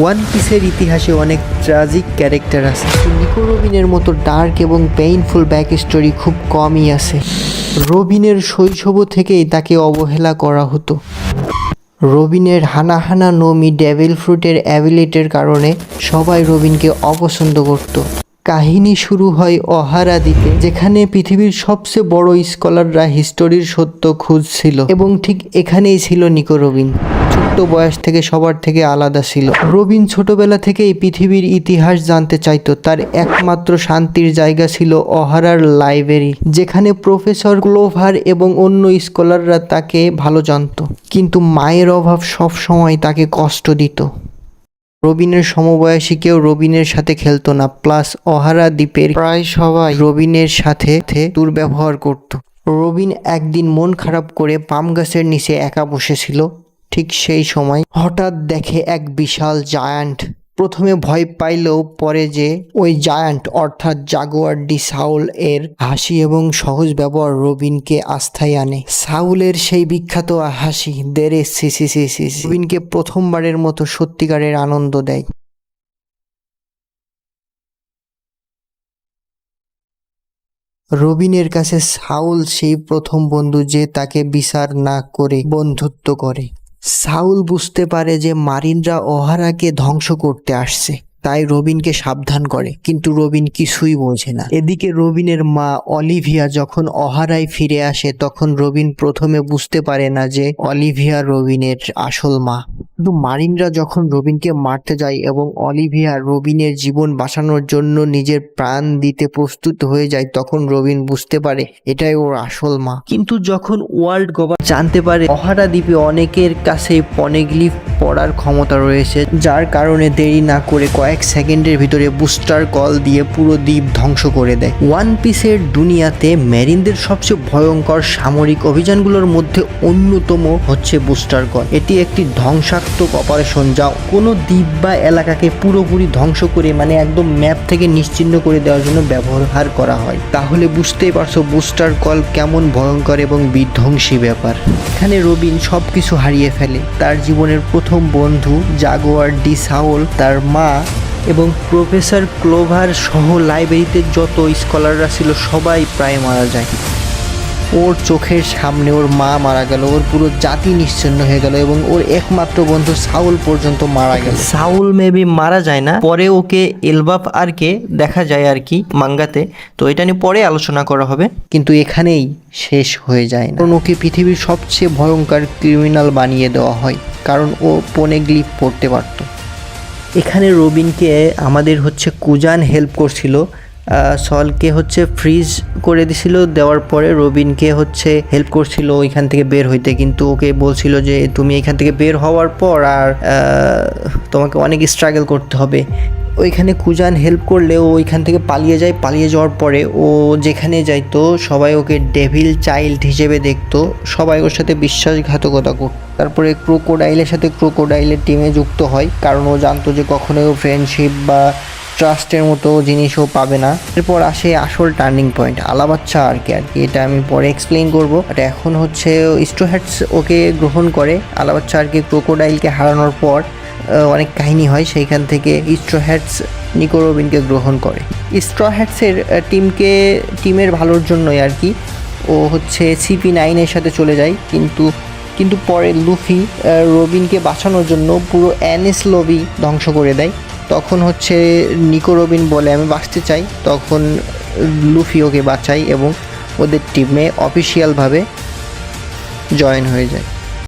One পিসের ইতিহাসে অনেক ট্র্যাজিক ক্যারেক্টার আছে, নিকো রবিনের মতো ডার্ক এবং পেইনফুল ব্যাক স্টোরি খুব কমই আছে। রবিনের শৈশব থেকেই তাকে অবহেলা করা হতো। রবিনের হানাহানা নোমি ডেভিল ফ্রুটের অ্যাবিলিটির কারণে সবাই রবিনকে অপছন্দ করত। কাহিনী শুরু হয় অহারা দ্বীপে, যেখানে পৃথিবীর সবচেয়ে বড় স্কলাররা হিস্টোরির সত্য খুঁজছিল, এবং ঠিক এখানেই ছিল নিকো রবিন। ছোট্ট বয়স থেকে সবার থেকে আলাদা ছিল। রবিন ছোটবেলা থেকেই পৃথিবীর ইতিহাস জানতে চাইতো। তার একমাত্র শান্তির জায়গা ছিল অহারার লাইব্রেরি, যেখানে প্রফেসর ক্লোভার এবং অন্য স্কলাররা তাকে ভালো জানতো। কিন্তু মায়ের অভাব সব সময় তাকে কষ্ট দিত। রবিনের সমবয়সী কেউ রবিনের সাথে খেলতো না, প্লাস অহারা দ্বীপের প্রায় সবাই রবিনের সাথে দুর্ব্যবহার করত। রবিন একদিন মন খারাপ করে পাম গাছের নিচে একা বসেছিল। ঠিক সেই সময় হঠাৎ দেখে এক বিশাল জায়ান্ট। প্রথমে ভয় পাইলেও পরে যে ওই জায়ান্ট অর্থাৎ জাগুয়ার ডি সাউল এর হাসি এবং সহজ ব্যবহার রবিনকে আস্থায় আনে। সাউলের সেই বিখ্যাত হাসি দেরে সিসি রবিনকে প্রথমবারের মতো সত্যিকারের আনন্দ দেয়। রবিনের কাছে সাউল সেই প্রথম বন্ধু যে তাকে বিচার না করে বন্ধুত্ব করে। সাউল বুঝতে পারে যে মারিনরা অহারাকে ধ্বংস করতে আসছে, তাই রবিনকে সাবধান করে, কিন্তু রবিন কিছুই বোঝে না। এদিকে রবিনের মা অলিভিয়া যখন অহারায় ফিরে আসে, তখন রবিন প্রথমে বুঝতে পারে না যে অলিভিয়া রবিনের আসল মা। কিন্তু মারিনরা যখন রবিনকে মারতে যায় এবং অলিভিয়া রবিনের জীবন বাঁচানোর জন্য নিজের প্রাণ দিতে প্রস্তুত হয়ে যায়, তখন রবিন বুঝতে পারে এটাই ওর আসল মা। কিন্তু যখন ওয়ার্ল্ড গভর্নমেন্ট জানতে পারে অহারা দ্বীপে অনেকের কাছে পনেগ্লিফ পড়ার ক্ষমতা রয়েছে, যার কারণে দেরি না করে কয়েক সেকেন্ডের ভিতরে বুস্টার কল দিয়ে পুরো দ্বীপ ধ্বংস করে দেয়। ওয়ান পিসের দুনিয়াতে মেরিনদের সবচেয়ে ভয়ঙ্কর সামরিক অভিযানগুলোর মধ্যে অন্যতম হচ্ছে বুস্টার কল। এটি একটি ধ্বংসাত্মক অপারেশন, যা কোনো দ্বীপ বা এলাকাকে পুরোপুরি ধ্বংস করে মানে একদম ম্যাপ থেকে নিশ্চিহ্ন করে দেওয়ার জন্য ব্যবহার করা হয়। তাহলে বুঝতেই পারছো বুস্টার কল কেমন ভয়ঙ্কর এবং বিধ্বংসী ব্যাপার। এখানে রবিন সবকিছু হারিয়ে ফেলে। তার জীবনের প্রথম বন্ধু জাগুয়ার ডি সাউল, তার মা এবং প্রফেসর ক্লোভার সহ লাইব্রেরিতে যত স্কলাররা ছিল সবাই প্রায় মারা যায়। ওর চোখের সামনে ওর মা মারা গেল, ওর পুরো জাতি নিশ্চিহ্ন হয়ে গেল এবং ওর একমাত্র বন্ধু সাউল পর্যন্ত মারা গেল। সাউল মেবি মারা যায় না, পরে ওকে এলবাফ আরকে দেখা যায় আর কি মাঙ্গাতে, তো এটা নিয়ে পরে আলোচনা করা হবে। কিন্তু এখানেই শেষ হয়ে যায় না, কারণ ওকে পৃথিবীর সবচেয়ে ভয়ঙ্কর ক্রিমিনাল বানিয়ে দেওয়া হয়, কারণ ও পনেগ্লিফ পড়তে পারত। এখানে রবিনকে আমাদের হচ্ছে কুজান হেল্প করছিল, সলকে হচ্ছে ফ্রিজ করে দিছিল, দেওয়ার পরে রবিনকে হচ্ছে হেল্প করছিল ওইখান থেকে বের হইতে, কিন্তু ওকে বলছিল যে তুমি এখান থেকে বের হওয়ার পর আর তোমাকে অনেক স্ট্রাগল করতে হবে। ওইখানে কুজান হেল্প করলে ও ওইখান থেকে পালিয়ে যায়। পালিয়ে যাওয়ার পরে ও যেখানে যাইতো সবাই ওকে ডেভিল চাইল্ড হিসেবে দেখতো, সবাই ওর সাথে বিশ্বাসঘাতকতা করতো। তারপরে ক্রোকোডাইলের সাথে ক্রোকোডাইলের টিমে যুক্ত হয়, কারণ ও জানতো যে কখনোই ও ফ্রেন্ডশিপ বা ট্রাস্টের মতো জিনিসও পাবে না। এরপর আসে আসল টার্নিং পয়েন্ট, আলাবাচ্চা আর কি এটা আমি পরে এক্সপ্লেইন করবো। বাট এখন হচ্ছে স্ট্র হ্যাটস ওকে গ্রহণ করে। আলাবাচ্চা আর কি ক্রোকোডাইলকে হারানোর পর অনেক কাহিনী হয়, সেইখান থেকে স্ট্র হ্যাটস নিকো রবিনকে গ্রহণ করে। স্ট্র হ্যাটসের টিমের ভালোর জন্যই আর কি ও হচ্ছে CP9 সাথে চলে যায়, কিন্তু পরে লুফি রবিনকে বাঁচানোর জন্য পুরো অ্যানেস লবি ধ্বংস করে দেয়। তখন হচ্ছে নিকো রবিন বলে আমি বাঁচতে চাই, তখন লুফি ওকে বাঁচায় এবং ওদের টিমে অফিসিয়ালভাবে জয়েন হয়ে যায়।